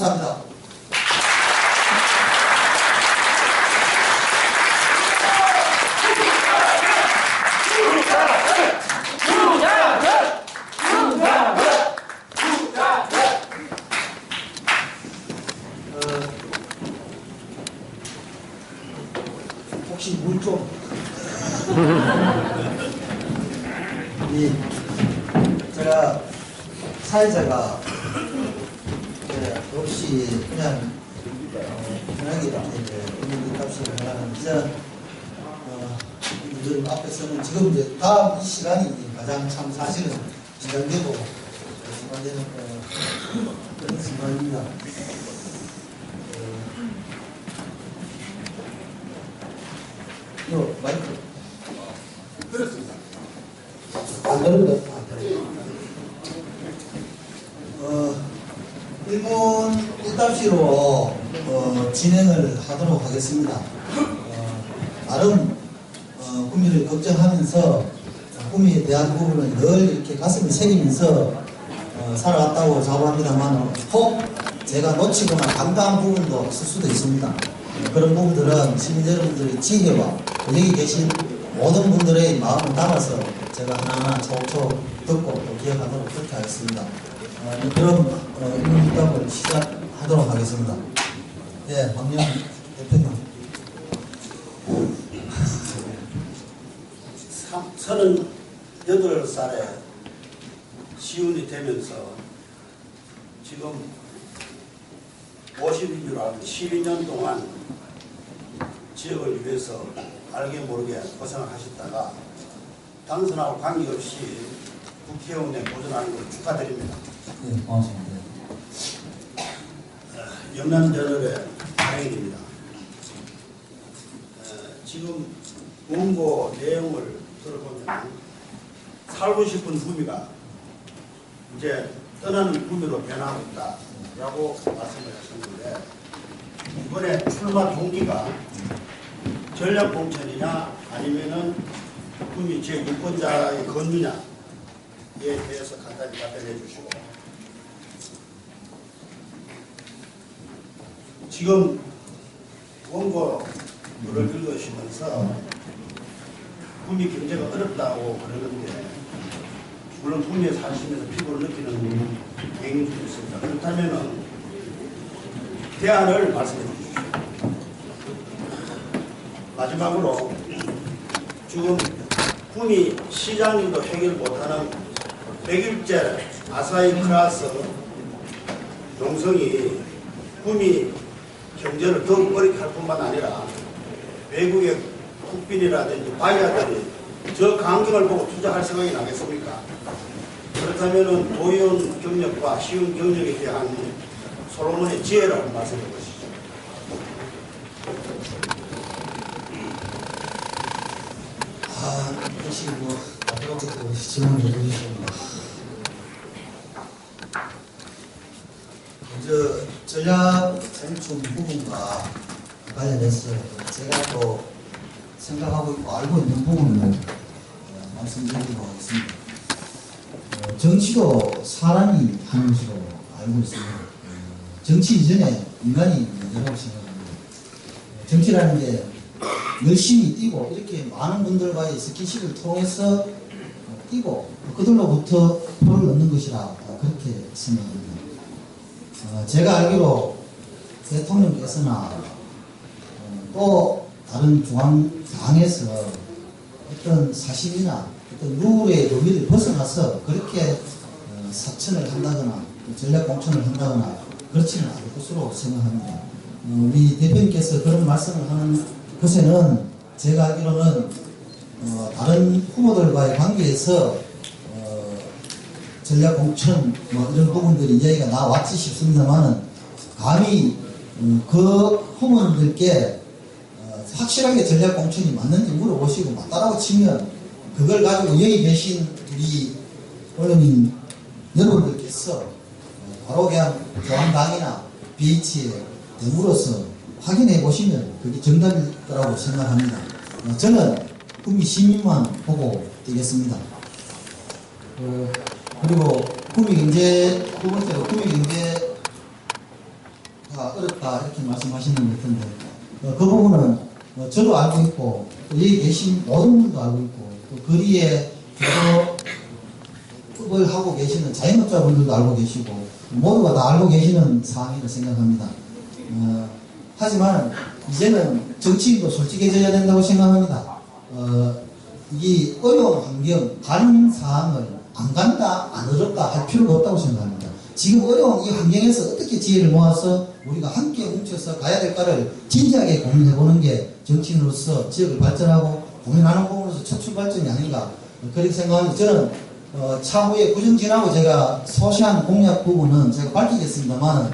감사합니다. 혹시 물 좀. 제가 사회자가 없이 그냥 편하게 이렇게 의무 값을 하는데 이분들 앞에서는 지금 이제 다음 이 시간이 가장 참 사실은 긴장되고 긴장되는 그런 순간입니다. 이거 마이크 그렇습니다. 안 들은데. 1분 1답시로 진행을 하도록 하겠습니다. 나름 구미를 걱정하면서 구미에 대한 부분을 늘 이렇게 가슴을 새기면서 살아왔다고 자부합니다만 혹 제가 놓치거나 감가한 부분도 있을 수도 있습니다. 그런 부분들은 시민 여러분들의 지혜와 여기 계신 모든 분들의 마음을 담아서 제가 하나하나 차곡차곡 듣고 또 기억하도록 그렇게 하겠습니다. 그럼 인문답을 시작하도록 하겠습니다. 네, 박명 대표님. 38살에 시운이 되면서 지금 50인 줄 알고 12년 동안 지역을 위해서 알게 모르게 고생을 하셨다가 당선하고 관계없이 국회의원에 도전하는 걸 축하드립니다. 네, 고맙습니다. 영남전월의 발행입니다. 지금 원고 내용을 들어보면 살고 싶은 구미가 이제 떠나는 구미로 변하고 있다라고 말씀을 하셨는데 이번에 출마 동기가 전략공천이냐 아니면은 구미 제6권자의 건류냐에 대해서 간단히 답변해 주시고 지금 원고를 읽으시면서 구미 경제가 어렵다고 그러는데 물론 구미에 사시면서 피부를 느끼는 개인들도 있습니다. 그렇다면 대안을 말씀해 주십시오. 마지막으로 지금 구미 시장님도 해결 못하는 100일째 아사히 클라스 농성이 구미 경제를 더욱 어렵게 할 뿐만 아니라 외국의 국빈이라든지 바이어들이 저 광경을 보고 투자할 생각이 나겠습니까? 그렇다면 도의원 경력과 시운 경력에 대한 솔로몬의 지혜를 말씀해 보시죠. 혹시 앞으로부터 질문을 해주시면 먼저 전략 공천 부분과 관련해서 제가 또 생각하고 있고 알고 있는 부분을 말씀드리도록 하겠습니다. 정치도 사람이 하는 것으로 알고 있습니다. 정치 이전에 인간이 문제라고 생각합니다. 정치라는 게 열심히 뛰고 이렇게 많은 분들과의 스킨십을 통해서 뛰고 그들로부터 표를 얻는 것이라 그렇게 생각합니다. 제가 알기로 대통령께서나 또 다른 중앙당에서 어떤 사실이나 어떤 룰의 범위를 벗어나서 그렇게 사천을 한다거나 전략 공천을 한다거나 그렇지는 않을 것으로 생각합니다. 우리 대표님께서 그런 말씀을 하는 것에는 제가 알기로는 다른 후보들과의 관계에서 전략 공천 이런 부분들이 이야기가 나왔지 싶습니다만은 감히 그 후보들께 확실하게 전략 공천이 맞는지 물어보시고 맞다라고 치면 그걸 가지고 여기 계신 우리 언론인 여러분들께서 바로 그냥 중앙당이나 BH에 대물어서 확인해 보시면 그게 정답일 거라고 생각합니다. 저는 구미 시민만 보고 되겠습니다. 그리고 구미 경제, 두 번째로 구미 경제 어렵다 이렇게 말씀하시는 것 같은데 그 부분은 저도 알고 있고 또 여기 계신 모든 분도 알고 있고 또 거리에 급을 하고 계시는 자영업자분들도 알고 계시고 모두가 다 알고 계시는 사항이라고 생각합니다. 하지만 이제는 정치인도 솔직해져야 된다고 생각합니다. 이 어려운 환경, 가는 사항을 안 간다, 안 어렵다 할 필요가 없다고 생각합니다. 지금 어려운 이 환경에서 어떻게 지혜를 모아서 우리가 함께 뭉쳐서 가야 될까를 진지하게 고민해보는 게 정치인으로서 지역을 발전하고 고민하는 부분으로서 첫 출발점이 아닌가 그렇게 생각합니다. 저는 차후에 구정진하고 제가 소시한 공약 부분은 제가 밝히겠습니다만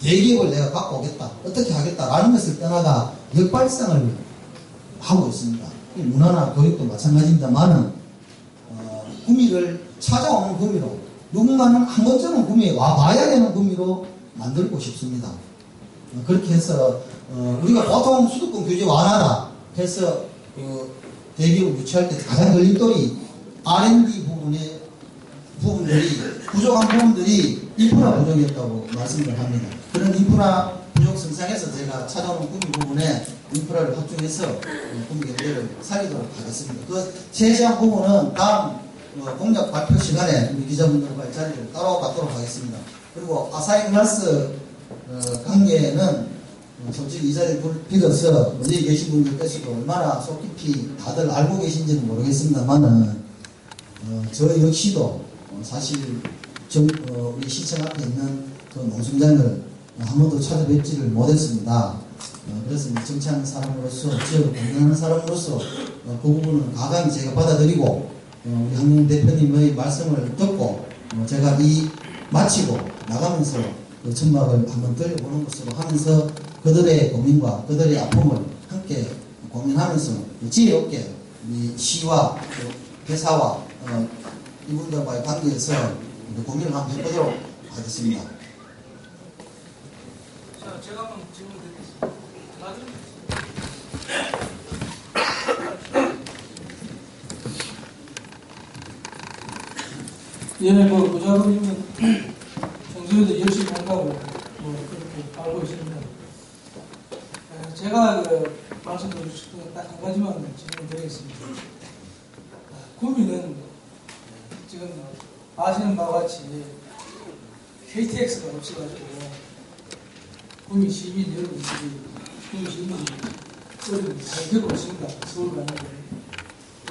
대기업을 내가 갖고 오겠다 어떻게 하겠다라는 것을 떠나가 역발상을 하고 있습니다. 문화나 교육도 마찬가지입니다만은 구미를 찾아오는 구미로 누군가는 한 번쯤은 구미에 와봐야 되는 구미로 만들고 싶습니다. 그렇게 해서 우리가 보통 수도권 규제 완화다 해서 대기업을 유치할 때 가장 걸림돌이 R&D 부분들이 부족한 부분들이 인프라 부족이었다고 말씀을 합니다. 그런 인프라 부족 성상에서 제가 찾아오는 구미 부분에 인프라를 확충해서 구미 경제를 살리도록 하겠습니다. 그 세세한 부분은 다음 공약 발표 시간에 우리 기자분들과의 자리를 따로 갖도록 하겠습니다. 그리고 아사히글라스 관계는 솔직히 이 자리를 빌어서 여기 계신 분들께서도 얼마나 속 깊이 다들 알고 계신지는 모르겠습니다만은 저 역시도 사실 우리 시청 앞에 있는 그 농성장을 한 번도 찾아뵙지를 못했습니다. 그래서 정치하는 사람으로서 지역을 공유하는 사람으로서 그 부분은 가감히 제가 받아들이고 우리 한국 대표님의 말씀을 듣고 제가 마치고 나가면서 그 천막을 한번 들려보는 것으로 하면서 그들의 고민과 그들의 아픔을 함께 고민하면서 지혜 없게 우리 시와 회사와 이분들과의 관계에서 고민을 한번 해보도록 하겠습니다. 자, 제가 한번 질문 드리겠습니다. 예전에 보좌관님은 정서에도 열심히 한다고 그렇게 알고 있습니다. 제가 말씀드리고 싶은 건 딱 한 가지만 질문 드리겠습니다. 구미는 지금 아시는 바와 같이 KTX가 없어가지고 구미 시민 여러분들이 구미 시민들이 어려움을 잘 겪고 있습니다. 서울 가는데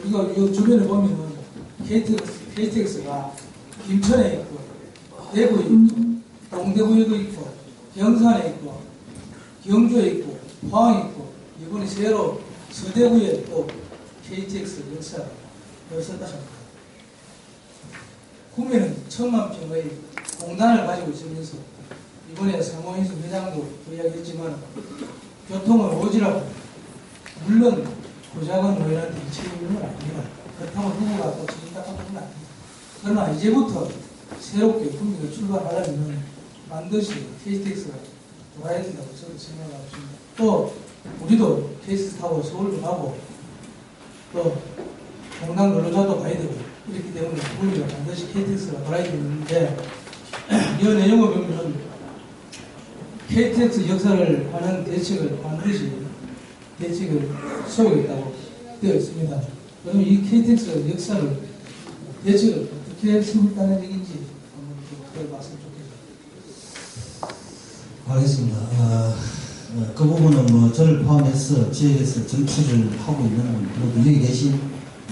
우리가 이 주변에 보면은 KTX가 김천에 있고 대구에 있고 동대구에도 있고 경산에 있고 경주에 있고 포항에 있고 이번에 새로 서대구에 또 KTX 역사가 열선다 합니다. 구미는 1000만 평의 공단을 가지고 있으면서 이번에 사모인수 회장도 이야기했지만 교통은 오지랖 물론 고작은 노인한테 책임은 아닙니다. 그렇다고 누구가 또 책임다 하는 건 아닙니다. 그러나 이제부터 새롭게 구미가 출발하려면 반드시 KTX가 돌아야 된다고 저는 생각하고 있습니다. 또 우리도 KTX 타고 서울도 가고 또 경남 근로자도 가야 되고 이렇기 때문에 구미가 반드시 KTX가 돌아야 되는데 이 내용을 보면 KTX 역사를 하는 대책을 반드시 대책을 세우겠다고 되어 있습니다. 그럼 이 KTX 역사를 대책을 어떻게 세우겠다는 얘기인지 한번 그 말씀 좋겠습니다. 알겠습니다. 그 부분은 저를 포함해서 지역에서 정치를 하고 있는 분, 그리고 여기 계신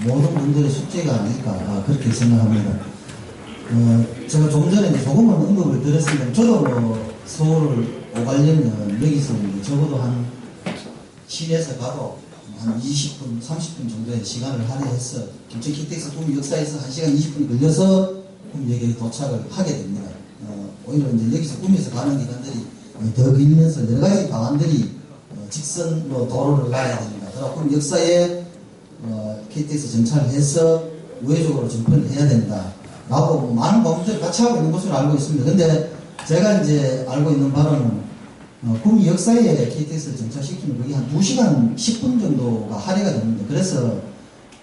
모든 분들의 숙제가 아닐까 그렇게 생각합니다. 제가 조금 전에 조금은 언급을 드렸습니다. 저도 서울을 오가려면 여기서 적어도 한 시내에서 가도 한 20분, 30분 정도의 시간을 할애해서 김천 KTX 구미 역사에서 1시간 20분이 걸려서 구미역에 도착을 하게 됩니다. 오히려 이제 여기서 구미에서 가는 기간들이 더 길면서 여러 가지 방안들이 직선으로 도로를 가야 됩니다. 그래서 역사에 KTX 정차를 해서 우회적으로 정편을 해야 된다. 라고 많은 공무들이 같이 하고 있는 것으로 알고 있습니다. 근데 제가 이제 알고 있는 바로는 구미 역사에 KTX를 정차시키면 그게 한 2시간 10분 정도가 할애가 됩니다. 그래서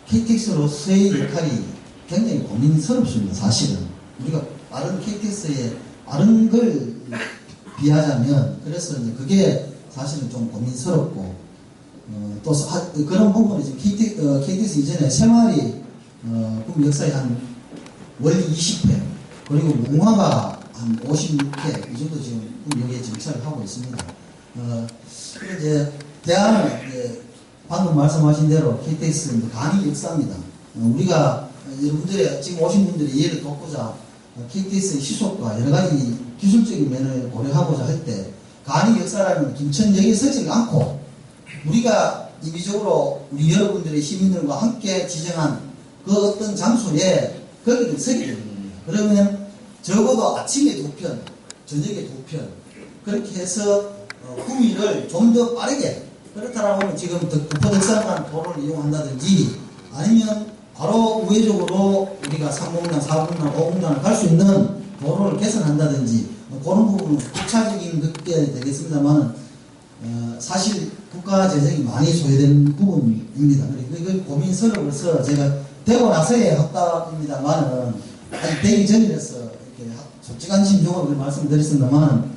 KTX로서의 역할이 굉장히 고민스럽습니다. 사실은 우리가 빠른 KTX에 빠른 걸 비하자면 그래서 이제 그게 사실은 좀 고민스럽고 또 그런 부분이 지금 KTX 이전에 생활이 그럼 역사에 한 원리 20회 그리고 문화가 한 56회 이 정도 지금 여기에 정착을 하고 있습니다. 이제 대안은 이제 방금 말씀하신 대로 KTX 간이 역사입니다. 우리가 여러분들의 지금 오신 분들이 이해를 돕고자 KTX의 시속과 여러 가지 기술적인 면을 고려하고자 할 때 간이 역사라는 김천역에 서지 않고 우리가 임의적으로 우리 여러분들의 시민들과 함께 지정한 그 어떤 장소에 거기를 서게 되는 겁니다. 그러면 적어도 아침에 2편, 저녁에 2편 그렇게 해서 구미를 좀 더 빠르게 그렇다라고 하면 지금 구포덕산간 도로를 이용한다든지 아니면 바로 우회적으로 우리가 3공단, 4공단, 5공단을 갈 수 있는 도로를 개선한다든지 그런 부분은 국차적인 그게 되겠습니다만 사실 국가 재정이 많이 소요되는 부분입니다. 그걸 고민스러워서 제가 되고 나서의 확답입니다만은 아직 되기 전이라서 이렇게 솔직한 심정으로 말씀드렸습니다만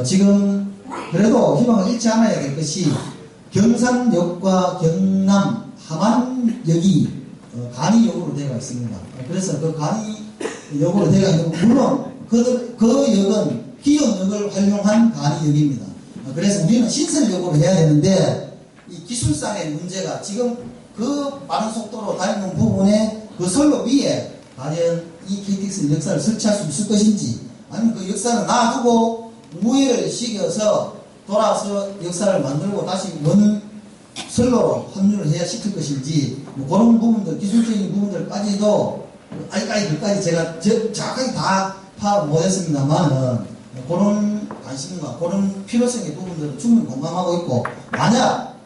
지금 그래도 희망을 잃지 않아야 될 것이 경산역과 경남 함안역이 간이역으로 되어 있습니다. 그래서 그 간이역으로 되어 있는 물론 그 역은 기존 역을 활용한 간이역입니다. 그래서 우리는 신설역으로 해야 되는데 이 기술상의 문제가 지금 그 빠른 속도로 다니는 부분에 그 선로 위에 과연 이 KTX 역사를 설치할 수 있을 것인지 아니면 그 역사는 놔두고 우회를 시켜서 돌아서 역사를 만들고 다시 원 선로로 합류를 해야 시킬 것인지 그런 부분들 기술적인 부분들까지도 아직까지 제가 정확하게 다 파악 못했습니다만 그런 관심과 그런 필요성의 부분들을 충분히 공감하고 있고 만약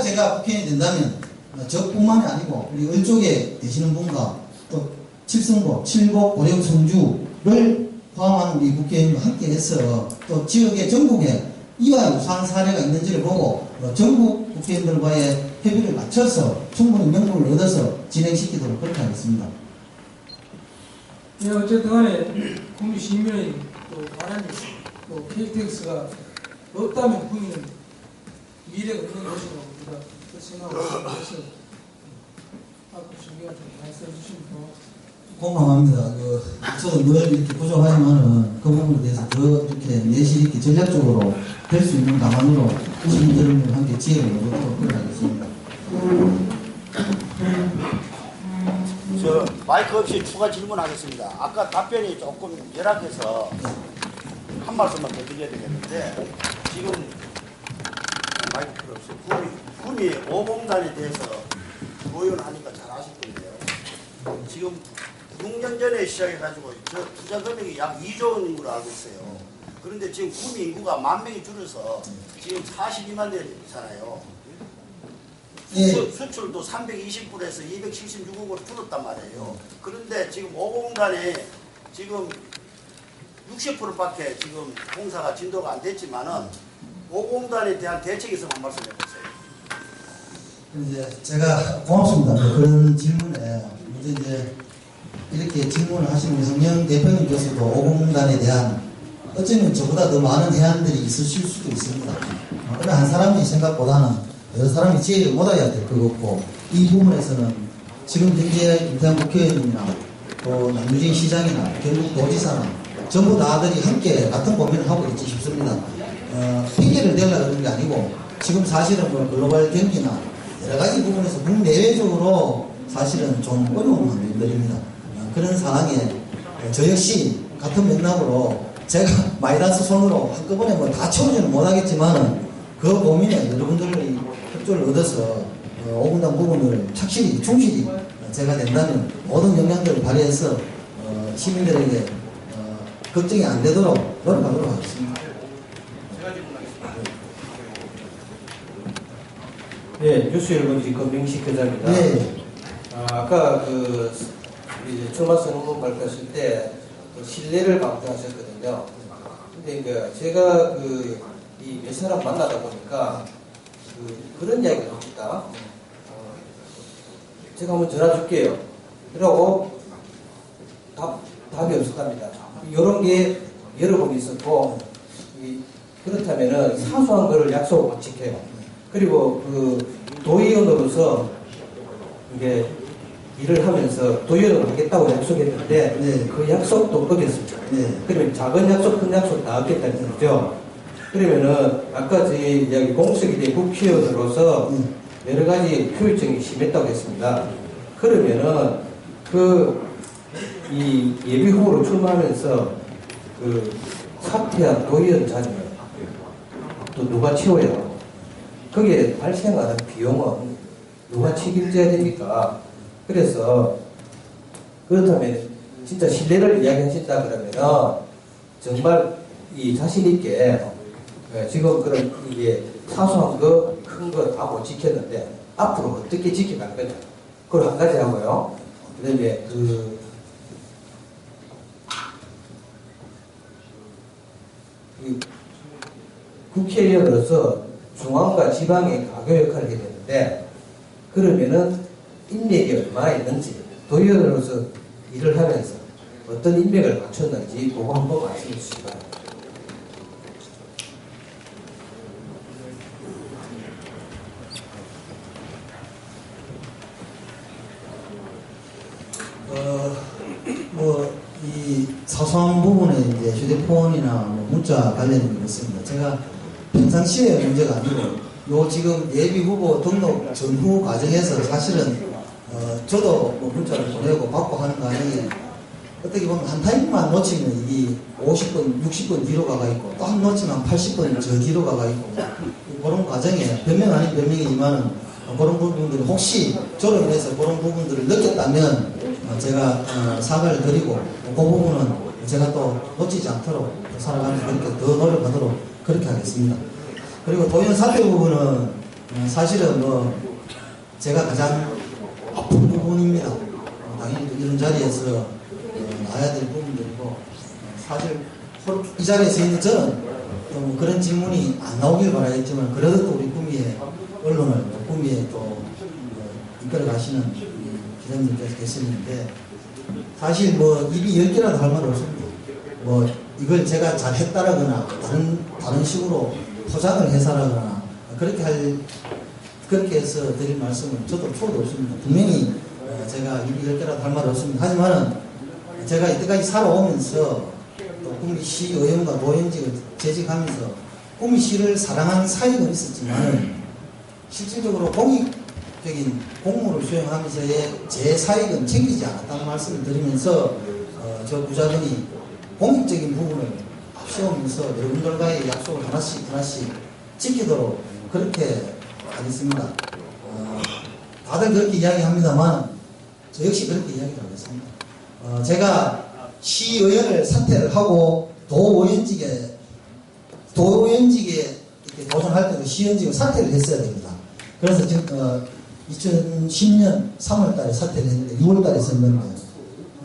제가 국회의원이 된다면 저뿐만이 아니고 우리 을쪽에 계시는 분과 또 칠성고, 칠곡, 고령, 성주를 포함한 우리 국회의원과 함께 해서 또 지역의 전국에 이와 유사한 사례가 있는지를 보고 전국 국회의원들과의 협의를 맞춰서 충분히 명분을 얻어서 진행시키도록 그렇게 하겠습니다. 네, 어쨌든 간에 국민 시민의 또 바람이 또 KTX가 없다면 국민은 미래가 없는 것이라고 우리가 생각하고 있어서 앞으로 중요한 말씀해 주시면 고맙습니다. 공감합니다. 저도 늘 이렇게 부족하지만은 그 부분에 대해서 더 이렇게 내실 있게 전략적으로 될 수 있는 방안으로 시민 여러분과 함께 지혜를 얻도록 그러겠습니다. 저 마이크 없이 추가 질문하겠습니다. 아까 답변이 조금 열악해서 한 말씀만 더 드려야 되겠는데 지금 마이크 필요 없어요. 구미 5공단에 대해서 의원하니까 잘 아실 건데요. 지금 6년 전에 시작해가지고 저 투자 금액이 약 2조 원인 걸로 알고 있어요. 그런데 지금 구미 인구가 10,000명이 줄어서 지금 42만 대잖아요. 수출도 320불에서 276억으로 줄었단 말이에요. 그런데 지금 5공단에 지금 60%밖에 지금 공사가 진도가 안 됐지만은 5공단에 대한 대책이 있으면 한 말씀 해보세요. 이제 제가 고맙습니다. 그런 질문에 이제 이렇게 질문을 하시는 성영 대표님께서도 5공단에 대한 어쩌면 저보다 더 많은 해안들이 있으실 수도 있습니다. 그러나 한 사람이 생각보다는 여러 사람이 지혜를 못해야 될 것 같고 이 부분에서는 지금 현재 임태환 국회의원이나 또 남유진 시장이나 경북도지사나 전부 다들이 함께 같은 고민을 하고 있지 싶습니다. 핑계를 대려고 그런 게 아니고 지금 사실은 글로벌 경기나 여러 가지 부분에서 국내외적으로 사실은 좀 어려운 환경들입니다. 그런 상황에 저 역시 같은 맥락으로 제가 마이너스 손으로 한꺼번에 다 채우지는 못하겠지만은 그 고민에 여러분들의 협조를 얻어서 5분단 부분을 착실히 충실히 제가 된다면 모든 역량들을 발휘해서 시민들에게 걱정이 안 되도록 노력하도록 하겠습니다. 네, 뉴스 여러분, 김병식 기자입니다. 네. 아까 이제 출마선 후보 발표하실 때 신뢰를 강조하셨거든요. 근데 제가 이 몇 사람 만나다 보니까 그런 이야기가 나옵니다. 제가 한번 전화 줄게요. 그러고 답이 없었답니다. 이런 게 여러 번 있었고 그렇다면은 사소한 거를 약속을 못 지켜요. 그리고 그 도의원으로서 이게 일을 하면서 도의원을 하겠다고 약속했는데 네. 그 약속도 어겼습니다. 네. 그러면 작은 약속, 큰 약속 다 어겼다는 거죠. 그러면은 아까 저희 이야기 공석이 된 국회의원으로서 여러 가지 효율성이 심했다고 했습니다. 그러면은 이 예비 후보로 출마하면서 그 사퇴한 도의원 자리를 또 누가 치워요? 거기에 발생하는 비용은 누가 책임져야 됩니까? 그래서 그렇다면 진짜 신뢰를 이야기하신다 그러면은 정말 이 자신 있게 지금 그런 이게 사소한 거, 큰 거 다 못 지켰는데 앞으로 어떻게 지켜갈 거냐? 그걸 한 가지 하고요. 그다음에 국회의원으로서 중앙과 지방의 가교 역할을 해야 되는데 그러면은 인맥이 얼마나 있는지 도의원으로서 일을 하면서 어떤 인맥을 갖췄는지 그거 한번 말씀해 주시기 바랍니다. 이 사소한 부분에 이제 휴대폰이나 뭐 문자 관련된 게 있습니다. 제가 평상시에 문제가 아니고 요 지금 예비 후보 등록 전후 과정에서 사실은 저도 뭐 문자를 보내고 받고 하는 거 아니에요. 어떻게 보면 한 타임만 놓치면 이 50번, 60번 뒤로 가가 있고 또 한 놓치면 80번 저 뒤로 가가 있고 그런 과정에 변명 아닌 변명이지만은 그런 부분들이 혹시 저로 인해서 그런 부분들을 느꼈다면 제가 사과를 드리고 그 부분은 제가 또 놓치지 않도록 살아가면서 그렇게 더 노력하도록 그렇게 하겠습니다. 그리고 도의원 사퇴 부분은 사실은 뭐 제가 가장 아픈 부분입니다. 당연히 이런 자리에서 나야 될 부분들이고 사실 이 자리에서 있는 저는 또 그런 질문이 안 나오길 바라겠지만 그래도 또 우리 꿈이의 언론을 꿈이의 또 이끌어 가시는 기자님께서 계시는데 사실 뭐 입이 10개라도 할 말 없습니다. 뭐 이걸 제가 잘했다라거나 다른 식으로 포장을 해서라거나 그렇게 해서 드릴 말씀은 저도 초도 없습니다. 분명히 제가 입이 10개라도 할 말 없습니다. 하지만은 제가 이때까지 살아오면서 또 구미시 의원과 도의원직을 재직하면서 구미시를 사랑하는 사익은 있었지만 실질적으로 공익적인 공무를 수행하면서의 제 사익은 챙기지 않았다는 말씀을 드리면서 저 부자들이 공익적인 부분을 앞세우면서 여러분들과의 약속을 하나씩 지키도록 그렇게 하겠습니다. 다들 그렇게 이야기합니다만 저 역시 그렇게 이야기를 하겠습니다. 제가 시의원을 사퇴를 하고 도의원직에 이렇게 도전할 때도 시의원직을 사퇴를 했어야 됩니다. 그래서 지금 2010년 3월달에 사퇴를 했는데 6월달에 선거인데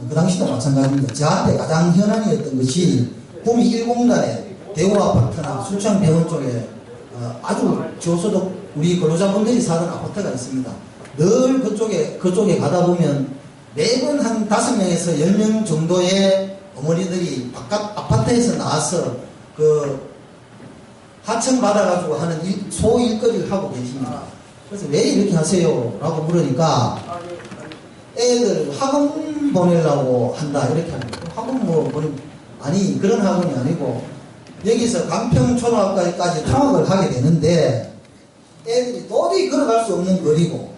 그 당시도 마찬가지입니다. 저한테 가장 현안이었던 것이 구미 1공단에 대우아파트나 순창병원 쪽에 아주 저소득 우리 근로자분들이 사는 아파트가 있습니다. 늘 그쪽에 가다 보면 매번 한 5명에서 10명 정도의 어머니들이 바깥 아파트에서 나와서 그 하청 받아가지고 하는 소일거리를 하고 계십니다. 그래서 왜 이렇게 하세요? 라고 물으니까 애들 학원 보내려고 한다 이렇게 합니다. 학원 아니 그런 학원이 아니고 여기서 강평초등학교까지 통학을 하게 되는데 애들이 도저히 걸어갈 수 없는 거리고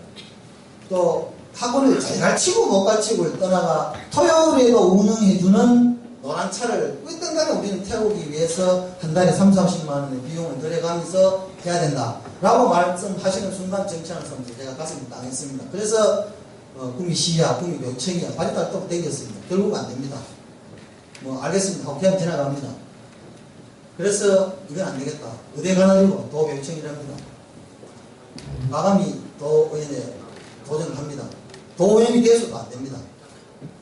또 학원을 잘 가르치고 못 가르치고를 떠나가 토요일에도 운영해주는 노란 차를 어떤 간에 우리는 태우기 위해서 한 달에 30-40만 원의 비용을 들여가면서 해야 된다 라고 말씀하시는 순간 정치하는 사람들 제가 가슴이 당했습니다. 그래서 구미시야 구미교육청이야 발이달 또 땡겼습니다. 결국 안 됩니다. 뭐 알겠습니다 하고 그냥 지나갑니다. 그래서 이건 안 되겠다. 의대가 아니고 도교육청이랍니다. 마감이 도의원에 도전을 합니다. 도의원이 돼서도 안 됩니다.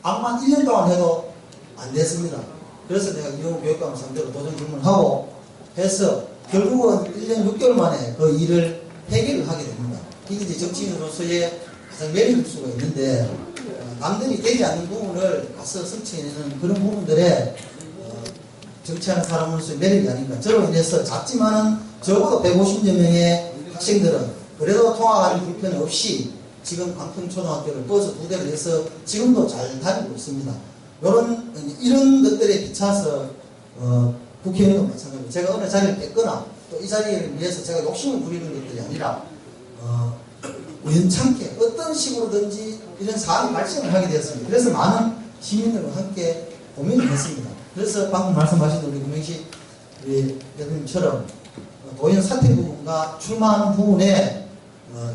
암만 1년 동안 해도 안 됐습니다. 그래서 내가 이용 교육감을 상대로 도전 질문하고 해서 결국은 1년 6개월 만에 그 일을 해결을 하게 됩니다. 이게 이제 정치인으로서의 가장 매력일 수가 있는데 남들이 되지 않는 부분을 가서 성취해내는 그런 부분들에 정치하는 사람으로서의 매력이 아닌가. 저로 인해서 작지만은 적어도 150여 명의 학생들은 그래도 통학하는 불편 없이 지금 광평초등학교를 버스 2대를 해서 지금도 잘 다니고 있습니다. 이런 것들에 비춰서 국회의원도 마찬가지로 제가 어느 자리를 뺏거나 또 이 자리를 위해서 제가 욕심을 부리는 것들이 아니라 우연찮게 어떤 식으로든지 이런 사안이 발생을 하게 되었습니다. 그래서 많은 시민들과 함께 고민을 했습니다. 그래서 방금 말씀하신 우리 구명식 우리 대표님처럼 도의원 사퇴 부분과 출마하는 부분에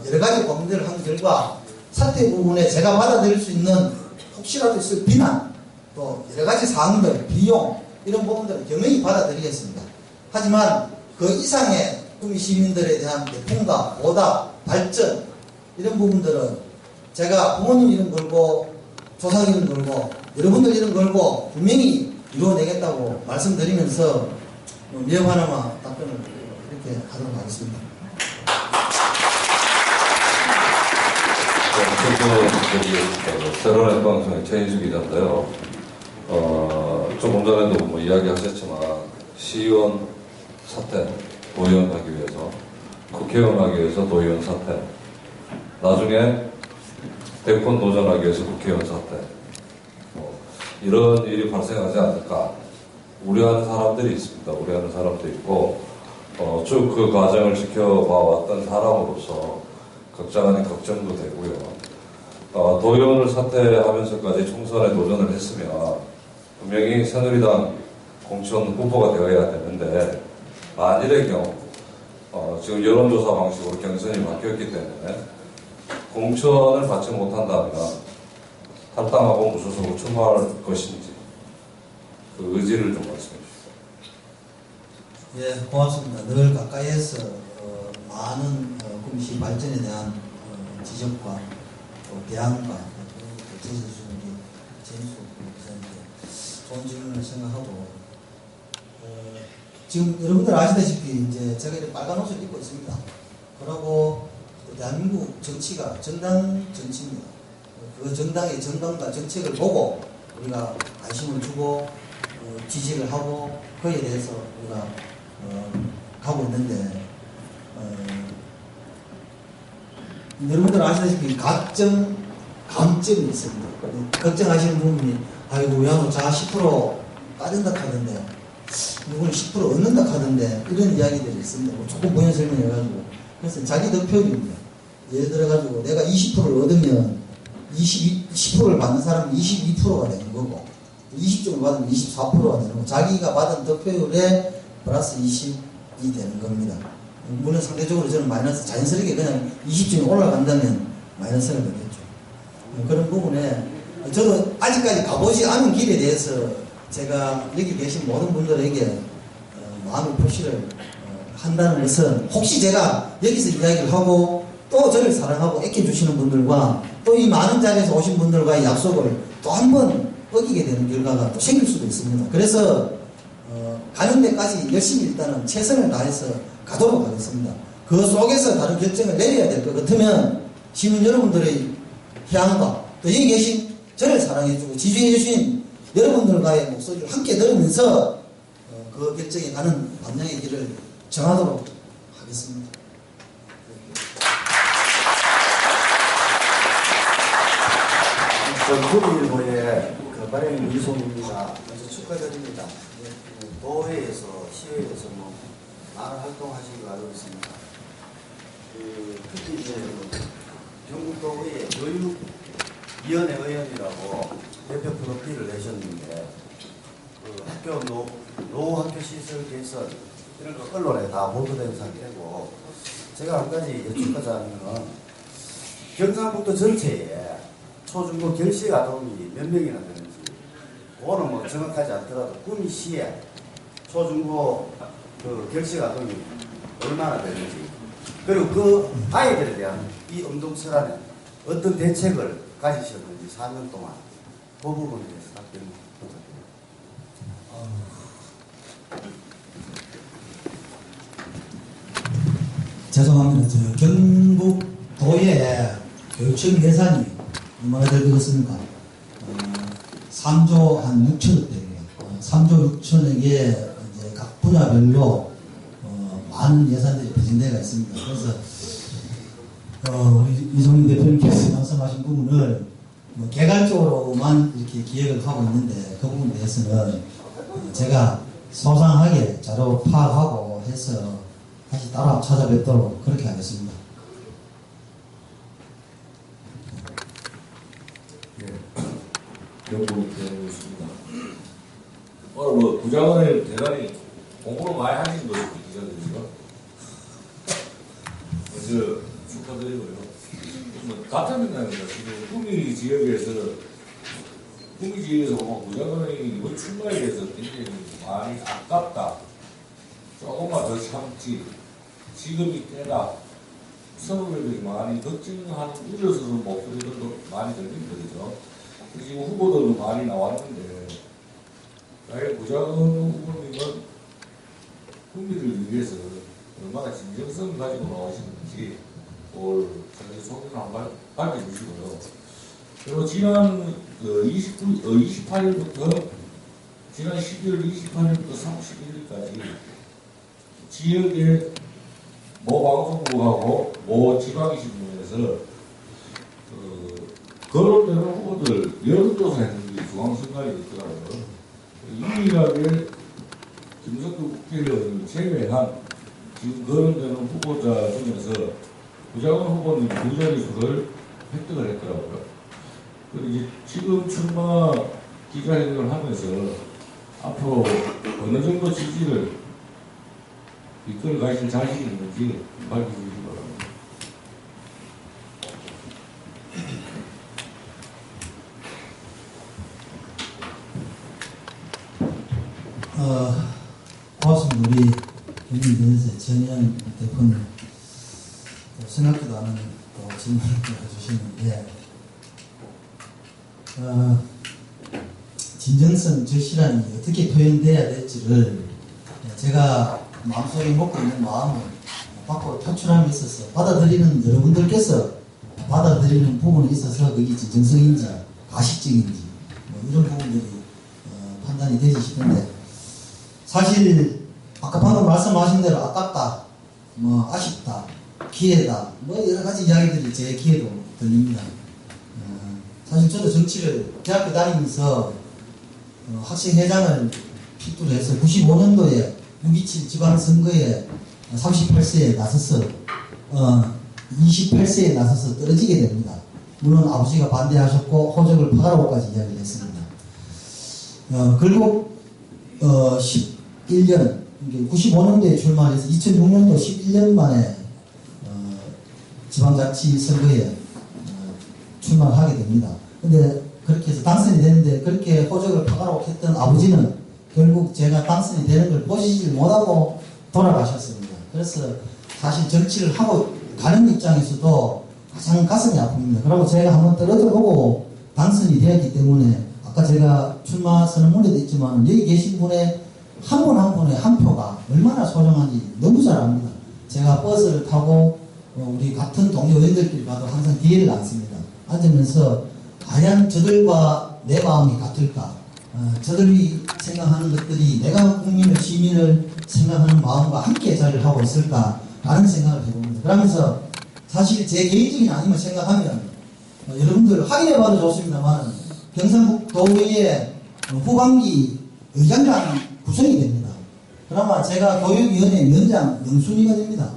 여러 가지 고민들을 한 결과 사퇴 부분에 제가 받아들일 수 있는 혹시라도 있을 비난 또 여러 가지 사항들, 비용 이런 부분들을 경영이 받아들이겠습니다. 하지만 그 이상의 구미 시민들에 대한 통과, 보답, 발전 이런 부분들은 제가 부모님 이름 걸고 조상 이름 걸고 여러분들 이름 걸고 분명히 이루어내겠다고 말씀드리면서 미흡 하나만 답변을 이렇게 하도록 하겠습니다. 세로넷 방송의 최인수 기자인데요. 조금 전에도 뭐 이야기하셨지만 시의원 사퇴, 도의원 하기 위해서, 국회의원 하기 위해서 도의원 사퇴, 나중에 대권 도전하기 위해서 국회의원 사퇴, 이런 일이 발생하지 않을까 우려하는 사람들이 있습니다. 우려하는 사람도 있고 쭉 그 과정을 지켜봐왔던 사람으로서 걱정 아닌 걱정도 되고요. 도의원을 사퇴하면서까지 총선에 도전을 했으면 분명히 새누리당 공천 후보가 되어야 되는데 만일의 경우 지금 여론조사 방식으로 경선이 바뀌었기 때문에 공천을 받지 못한다면 탈당하고 무소속으로 출마할 것인지 그 의지를 좀 말씀해 주시죠. 예, 고맙습니다. 늘 가까이에서 많은 구미시 발전에 대한 지적과 또 대안과 제시해주신 우리 제인수 기자님께 좋은 질문을 생각하고 지금 여러분들 아시다시피 이제 제가 이렇게 빨간 옷을 입고 있습니다. 그러고 대한민국 정치가 정당 정치입니다. 그 정당의 정당과 정책을 보고 우리가 관심을 주고 지지를 하고 그에 대해서 우리가 가고 있는데 여러분들 아시다시피 각종 감점이 있습니다. 걱정하시는 분이 아이고 왜하노 자 10% 빠진다 하던데 누구는 10% 얻는다 하던데 이런 이야기들이 있습니다. 뭐 조금 본연 설명해가지고 그래서 자기 득표율입니다. 예를 들어가지고 내가 20%를 얻으면 10%를 받는 사람은 22%가 되는 거고 20점을 받으면 24%가 되는 거고 자기가 받은 득표율에 플러스 20이 되는 겁니다. 물론 상대적으로 저는 마이너스 자연스럽게 그냥 20점이 올라간다면 마이너스를 넣겠죠. 그런 부분에 저도 아직까지 가보지 않은 길에 대해서 제가 여기 계신 모든 분들에게 마음의 표시를 한다는 것은 혹시 제가 여기서 이야기를 하고 또 저를 사랑하고 애껴주시는 분들과 또 이 많은 자리에서 오신 분들과의 약속을 또 한 번 어기게 되는 결과가 또 생길 수도 있습니다. 그래서 가는 데까지 열심히 일단은 최선을 다해서 가도록 하겠습니다. 그 속에서 다른 결정을 내려야 될 것 같으면 시민 여러분들의 희망과 또 여기 계신 저를 사랑해주고 지지해주신 여러분들과의 목소리를 함께 들으면서 그 결정에 가는 방향의 길을 정하도록 하겠습니다. 구미일보의 발행 이송입니다. 먼저 축하드립니다. 도회에서 시회에서 뭐 많은 활동하신 거 알고 있습니다. 특히 이제 경북도의회 교육위원회 의원이라고 대표 프로필을 내셨는데 학교 노후 학교 시설 개선 이런 거 언론에 다 보도된 상태고 제가 한 가지 여쭙고자 하면 경상북도 전체에 초중고 결식 아동이 몇 명이나 되는지 그거는 뭐 정확하지 않더라도 구미시에 초중고 그 결식 아동이 얼마나 되는지 그리고 그 아이들에 대한 이 엄동설안에 어떤 대책을 가지셨는지 4년 동안 그 부분에 대해서 답변을 부탁드립니다. 죄송합니다. 경북도의 교육청 예산이 얼마나 될 것 같습니까? 3조 한 6천억 대예요. 3조 6천억에 이제 각 분야별로 많은 예산들이 배정되어 있습니다. 그래서 우리 이종민 대표님께서 말씀하신 부분을 뭐 개괄적으로만 이렇게 기획을 하고 있는데 그 부분에 대해서는 제가 소상하게 자료 파악하고 해서 다시 따라 찾아뵙도록 그렇게 하겠습니다. 영국이었습니다. 오늘 뭐 부장을 대단히 공부를 많이 하신 거죠, 기자들이요. 먼저 축하드리고요. 뭐 같은 생각입니다. 지금 구미 지역에서 부장관이 이번 출마에 대해서 굉장히 많이 아깝다. 조금만 더 참지. 지금이 때다. 선후배들이 많이 걱정하는 우려스러운 목소리들도 많이 들립니다. 그죠? 지금 후보들도 많이 나왔는데, 나의 부장관 후보님은 국민을 위해서 얼마나 진정성을 가지고 나오시는지, 오늘 자기 소개를 한번 밝혀주시고요. 그리고 지난 28일부터 지난 12월 28일부터 31일까지 지역의 모 방송국하고 모 지방신문에서 거론되는 후보들 여론조사 했는 게 중앙선관위 있더라고요. 유일하게 김성주 국회의원을 제외한 지금 거론되는 후보자 중에서 부장관 후보님 두 자릿수를 획득을 했더라고요. 그리고 이제 지금 출마 기자회견을 하면서 앞으로 어느 정도 지지를 이끌어 가실 자신이 있는지 밝혀주시기 바랍니다. 고맙습니다. 우리 국민대에서 전현 대표님 생각지도 않은 질문을 해주시는데 진정성 절실함이 어떻게 표현돼야 될지를 제가 마음속에 먹고 있는 마음을 밖으로 표출함에 있어서 받아들이는 여러분들께서 받아들이는 부분에 있어서 그게 진정성인지 가식적인지 뭐 이런 부분들이 판단이 되지 싶은데 사실 아까 방금 말씀하신 대로 아깝다, 뭐 아쉽다, 기회다, 뭐 여러 가지 이야기들이 제 귀에도 들립니다. 사실 저도 정치를 대학교 다니면서 학생회장을 필두로 해서 95년도에 6.27 지방선거에 38세에 나서서 28세에 나서서 떨어지게 됩니다. 물론 아버지가 반대하셨고 호적을 파라고까지 이야기를 했습니다. 결국 11년 95년도에 출마해서 2006년도 11년 만에 지방자치 선거에 출마를 하게 됩니다. 근데 그렇게 해서 당선이 되는데 그렇게 호적을 파가라고 했던 아버지는 결국 제가 당선이 되는 걸 보시질 못하고 돌아가셨습니다. 그래서 사실 정치를 하고 가는 입장에서도 가장 가슴이 아픕니다. 그리고 제가 한번 떨어져보고 당선이 되었기 때문에 아까 제가 출마 선언문에도 있지만 여기 계신 분의 한 분 한 분의 한 표가 얼마나 소중한지 너무 잘 압니다. 제가 버스를 타고 우리 같은 동료 의원들끼리 가도 항상 뒤에를 앉습니다. 앉으면서 과연 저들과 내 마음이 같을까? 저들이 생각하는 것들이 내가 국민을, 시민을 생각하는 마음과 함께 자리를 하고 있을까? 라는 생각을 해봅니다. 그러면서 사실 제 개인적인 아님을 생각하면 여러분들 확인해 봐도 좋습니다만 경상북도의회 후반기 의장단 구성이 됩니다. 그나마 제가 교육위원회 위원장 명순위가 됩니다.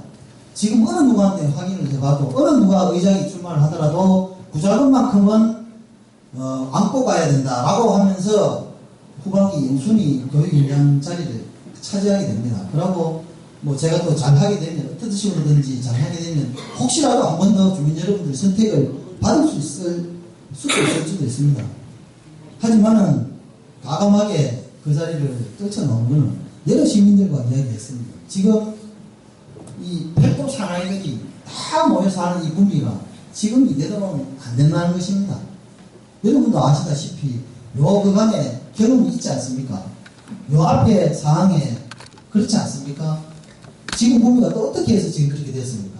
지금 어느 누구한테 확인을 해봐도 어느 누가 의장이 출마를 하더라도 부자금만큼은 안고 가야 된다라고 하면서 후반기 영순위 교육위원장 자리를 차지하게 됩니다. 그러고 뭐 제가 또 잘하게 되면 어떤 식으로든지 잘하게 되면 혹시라도 한 번 더 주민 여러분들 선택을 받을 수 있을 수도 있습니다. 하지만은 과감하게 그 자리를 떨쳐놓은 것은 여러 시민들과 이야기했습니다. 지금 이 팔도 상하이들이 다 모여서 하는 이 분위기가 지금 이대로는 안 된다는 것입니다. 여러분도 아시다시피 요 그간에 경험이 있지 않습니까? 요 앞에 상황에 그렇지 않습니까? 지금 분위기가 또 어떻게 해서 지금 그렇게 됐습니까?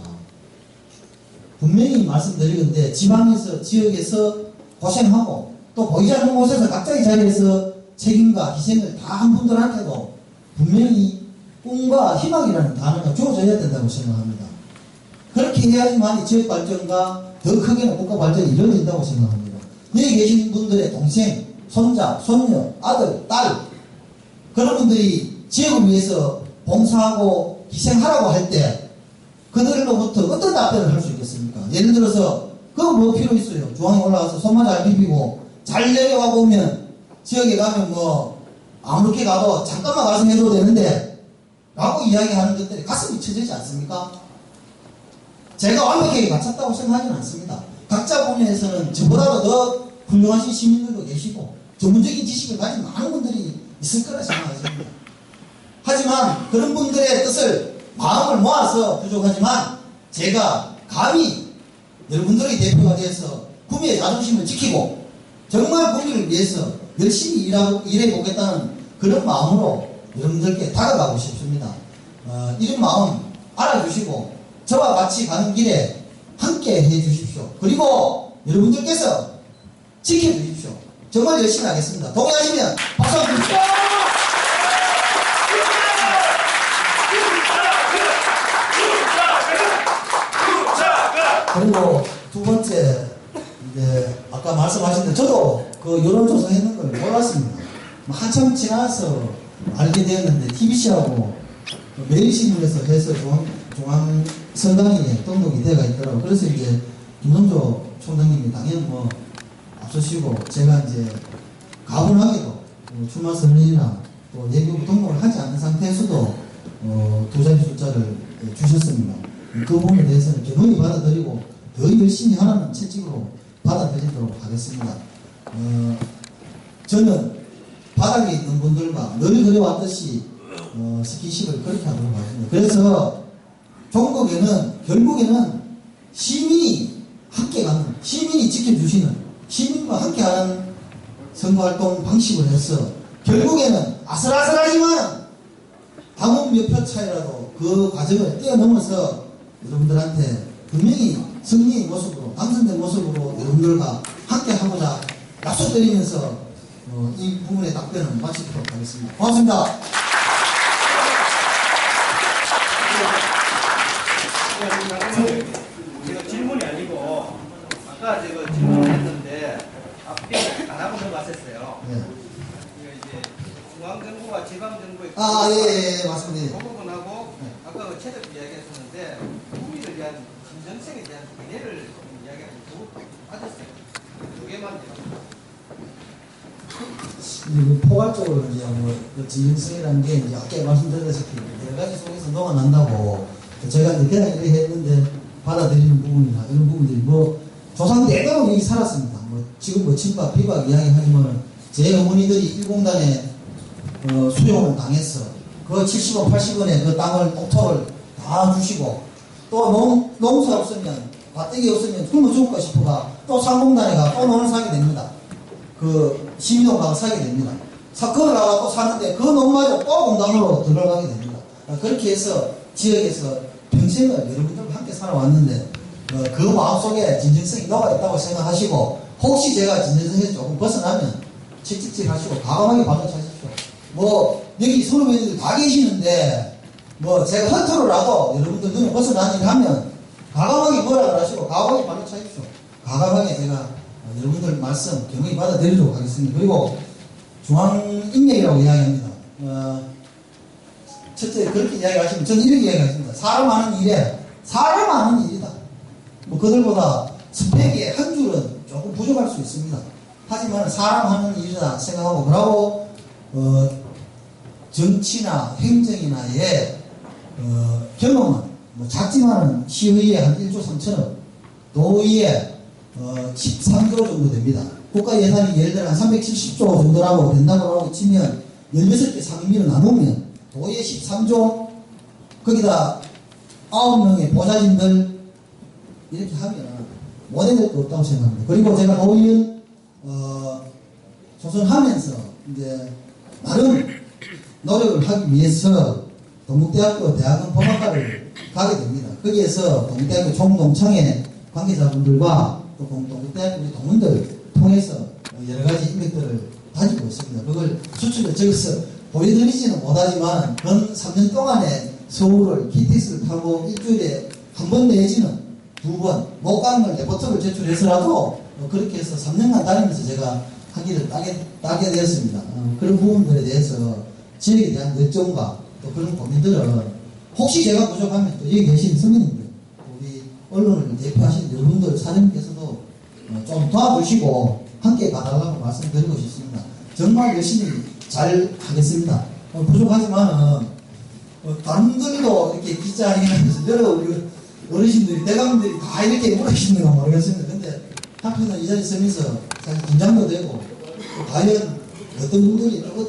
분명히 말씀드리건데 지방에서 지역에서 고생하고 또 보이지 않는 곳에서 각자의 자리에서 책임과 희생을 다 한 분들한테도 분명히 꿈과 희망이라는 단어가 주어져야 된다고 생각합니다. 그렇게 해야지만 지역 발전과 더 크게는 국가 발전이 이루어진다고 생각합니다. 여기 계신 분들의 동생, 손자, 손녀, 아들, 딸 그런 분들이 지역을 위해서 봉사하고 희생하라고 할 때 그들로부터 어떤 답변을 할 수 있겠습니까? 예를 들어서 그거 뭐 필요 있어요? 중앙에 올라가서 손만 잘 비비고 잘 내려와 보면 지역에 가면 뭐 아무렇게 가도 잠깐만 가서 해도 되는데 라고 이야기하는 것들이 가슴이 쳐지지 않습니까? 제가 완벽하게 갖췄다고 생각하지는 않습니다. 각자 분야에서는 저보다도 더 훌륭하신 시민들도 계시고 전문적인 지식을 가진 많은 분들이 있을 거라 생각하십니다. 하지만 그런 분들의 뜻을 마음을 모아서 부족하지만 제가 감히 여러분들의 대표가 되어서 구미의 자존심을 지키고 정말 구미를 위해서 열심히 일해 보겠다는 그런 마음으로 여러분들께 다가가고 싶습니다. 이런 마음 알아주시고 저와 같이 가는 길에 함께 해주십시오. 그리고 여러분들께서 지켜주십시오. 정말 열심히 하겠습니다. 동의하시면 박수 한번 주십시오. 그리고 두 번째, 이제 아까 말씀하신 대로 저도 그 여론조사 했는 걸 몰랐습니다. 한참 지나서 알게 되었는데 TBC하고 매일신문에서 해서 중앙선관위에 등록이 되어 있더라고요. 그래서 이제 김성조 총장님이 당연히 뭐 앞서시고 제가 이제 가분하게도 출마 선언이나 또 예비후 등록을 하지 않는 상태에서도 두 자리 숫자를 주셨습니다. 그 부분에 대해서는 개론히 받아들이고 더 열심히 하라는 채찍으로 받아들이도록 하겠습니다. 저는 바닥에 있는 분들과 늘 그래왔듯이 스킨십을 그렇게 하도록 하겠습니다. 그래서 종국에는 결국에는 시민이 함께 가는, 시민이 지켜주시는, 시민과 함께하는 선거활동 방식을 해서 결국에는 아슬아슬하지만 당원 몇 표 차이라도 그 과정을 뛰어넘어서 여러분들한테 분명히 승리의 모습으로, 당선된 모습으로 여러분들과 함께 하고자 약속드리면서 이 부분의 답변을 마치도록 하겠습니다. 고맙습니다. 제가 질문이 아니고 아까 제가 질문을 했는데 앞뒤 안 하고 넘어갔었어요. 네. 이제 중앙정부와 지방정부의 예, 맞습니다. 그 부분하고 아까 그 체력 이야기했었는데 국민을 위한 진정성에 대한 개념을 이야기하고 받았어요. 두 개만 이제 포괄적으로 이제 그 진정성이라는 게 이제 아까 말씀드렸다시피 여러 가지 속에서 녹아난다고 제가 이제 그냥 이렇게 했는데 받아들이는 부분이나 이런 부분들이 뭐 조상 대대로 여기 살았습니다. 뭐 지금 뭐 친박 비박 이야기하지만 제 어머니들이 일공단에 수용을 당했어. 그 70원 80원에 그 땅을 옥토를 다 주시고 또 농사 없으면 밭대기 없으면 굶어 죽을까 싶어가 또 상공단에 가 또 농을 사게 됩니다. 그 시민동 가서 사게 됩니다. 그걸 나가 또 사는데 그 농마저 또 공단으로 들어가게 됩니다. 그렇게 해서 지역에서 평생을 여러분들과 함께 살아왔는데 그 마음속에 진정성이 녹아있다고 생각하시고 혹시 제가 진정성에서 조금 벗어나면 칙칙칙 하시고 과감하게 받아차십시오. 뭐 여기 선후배들 다 계시는데 뭐 제가 허투루라도 여러분들 눈에 벗어나는 일 하면 과감하게 뭐라고 하시고 과감하게 받아차십시오. 과감하게 제가 여러분들 말씀 경험히 받아들이도록 하겠습니다. 그리고 중앙인맥이라고 이야기합니다. 첫째 그렇게 이야기하시면 저는 이렇게 이야기하십니다. 사람 하는 일에 사람 하는 일이다. 뭐 그들보다 스펙의 한 줄은 조금 부족할 수 있습니다. 하지만 사람 하는 일이다 생각하고 그러고 정치나 행정이나의 경험은 뭐 작지만은 시의회 한 1조 3천억, 도의회 13조 정도 됩니다. 국가 예산이 예를 들어 한 370조 정도라고 된다고 하고 치면 16개 상임위로 나누면 도의회 13조, 거기다 9명의 보좌진들 이렇게 하면 못해낼 거 없다고 생각합니다. 그리고 제가 도의원 조선하면서 이제 나름 노력을 하기 위해서 동국대학교 대학원 법학과를 가게 됩니다. 거기에서 동국대학교 총동창회 관계자분들과 또 동국대학교 우리 동문들 통해서 여러 가지 인맥들을 가지고 있습니다. 그걸 수출에 적어서 보여드리지는 못하지만 근 3년 동안에 서울을 KTX를 타고 일주일에 한 번 내지는 2번 못 가는 걸 레포트를 제출해서라도 그렇게 해서 3년간 다니면서 제가 학위를 따게 되었습니다. 그런 부분들에 대해서 지역에 대한 열정과 또 그런 고민들은 혹시 제가 부족하면 또 여기 계신 선배님들, 우리 언론을 대표하신 여러분들 사장님께서도 좀 도와주시고 함께 가달라고 말씀드리고 싶습니다. 정말 열심히 잘 하겠습니다. 부족하지만은 다른 분들도 이렇게 기자회견에서 여러 우리 어르신들이 대감들이 다 이렇게 물으시는 건 모르겠습니다. 근데 하필은 이 자리에 서면서 사실 긴장도 되고 과연 어떤 분들이 어떤